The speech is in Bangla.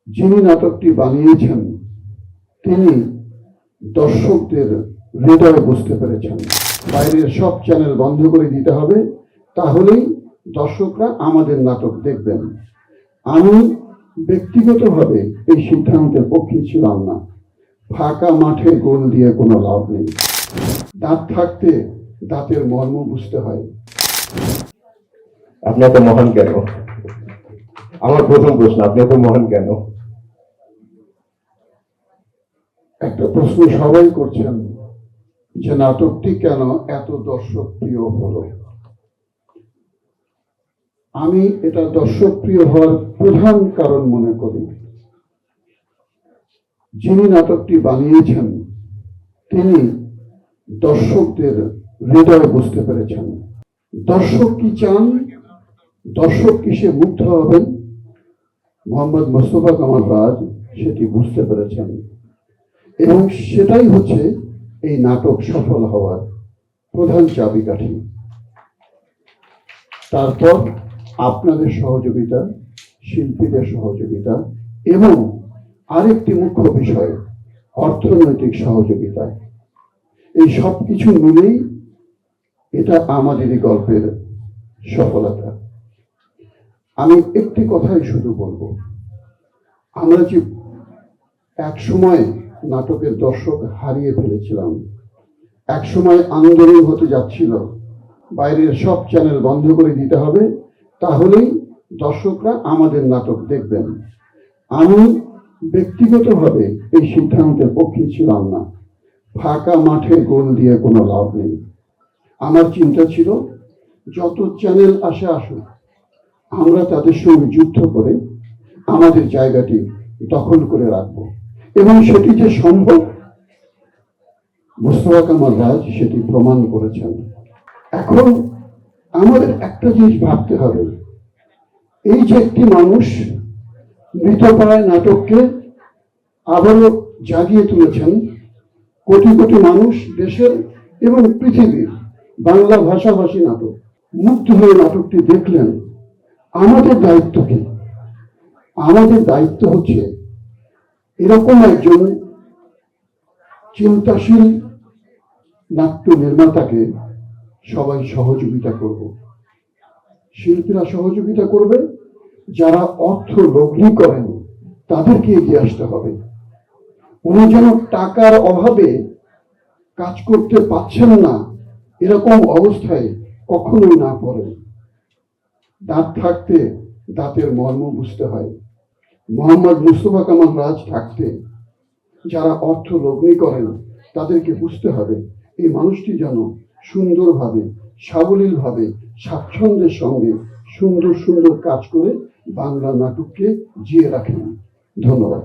যিনি নাটকটি বানিয়েছেন তিনি দর্শকদের হৃদয়ে বুঝতে পেরেছেন। বাইরের সব চ্যানেল বন্ধ করে দিতে হবে, তাহলেই দর্শকরা আমাদের নাটক দেখবেন। আমি ব্যক্তিগতভাবে এই সিদ্ধান্তের পক্ষে ছিলাম না। ফাঁকা মাঠে গোল দিয়ে কোনো লাভ নেই। দাঁত থাকতে দাঁতের মর্ম বুঝতে হয়। আপনি এত মহান কেন? আমার প্রথম প্রশ্ন, আপনি এত মহান কেন? একটা প্রশ্ন সবাই করছেন যে নাটকটি কেন এত দর্শক প্রিয় হলো। আমি এটা দর্শক প্রিয় হওয়ার প্রধান কারণ মনে করি, যিনি নাটকটি বানিয়েছেন তিনি দর্শকদের হৃদয় বুঝতে পেরেছেন। দর্শক কি চান, দর্শক কিসে মুগ্ধ হবেন, মোহাম্মদ মোস্তফা কামাল রাজ সেটি বুঝতে পেরেছেন, এবং সেটাই হচ্ছে এই নাটক সফল হওয়ার প্রধান চাবিকাঠি। তারপর আপনাদের সহযোগিতা, শিল্পীদের সহযোগিতা এবং আরেকটি মুখ্য বিষয় অর্থনৈতিক সহযোগিতা, এই সব কিছু মিলেই এটা আমাদেরই গল্পের সফলতা। আমি একটি কথাই শুধু বলবো, আমরা যে এক সময় নাটকের দর্শক হারিয়ে ফেলেছিলাম, এক সময় আন্দোলন হতে যাচ্ছিল বাইরের সব চ্যানেল বন্ধ করে দিতে হবে, তাহলেই দর্শকরা আমাদের নাটক দেখবেন। আমি ব্যক্তিগতভাবে এই সিদ্ধান্তের পক্ষে ছিলাম না। ফাঁকা মাঠে গোল দিয়ে কোনো লাভ নেই। আমার চিন্তা ছিল যত চ্যানেল আসে আসুক, আমরা তাদের সঙ্গে যুদ্ধ করে আমাদের জায়গাটি দখল করে রাখবো, এবং সেটি যে সম্ভব মোস্তফা কামাল রাজ সেটি প্রমাণ করেছেন। এখন আমাদের একটা জিনিস ভাবতে হবে, এই যে একটি মানুষ মৃতপ্রায় নাটককে আবারও জাগিয়ে তুলেছেন, কোটি কোটি মানুষ দেশের এবং পৃথিবীর বাংলা ভাষাভাষী নাটক মুগ্ধ হয়ে নাটকটি দেখলেন। আমাদের দায়িত্ব কি? আমাদের দায়িত্ব হচ্ছে এরকম একজন চিন্তাশীল নাট্য নির্মাতাকে সবাই সহযোগিতা করব। শিল্পীরা সহযোগিতা করবে, যারা অর্থ লগ্নি করেন তাদেরকে এগিয়ে আসতে হবে। উনি যেন টাকার অভাবে কাজ করতে পারছেন না এরকম অবস্থায় কখনোই না পড়েন। দাঁত থাকতে দাঁতের মর্ম বুঝতে হয়। মোহাম্মদ মোস্তফা কামাল রাজ থাকতে যারা অর্থ লগ্নি করেন তাদেরকে বুঝতে হবে এই মানুষটি যেন সুন্দরভাবে, সাবলীলভাবে, স্বাচ্ছন্দ্যের সঙ্গে সুন্দর সুন্দর কাজ করে বাংলা নাটককে জিয়ে রাখেন। ধন্যবাদ।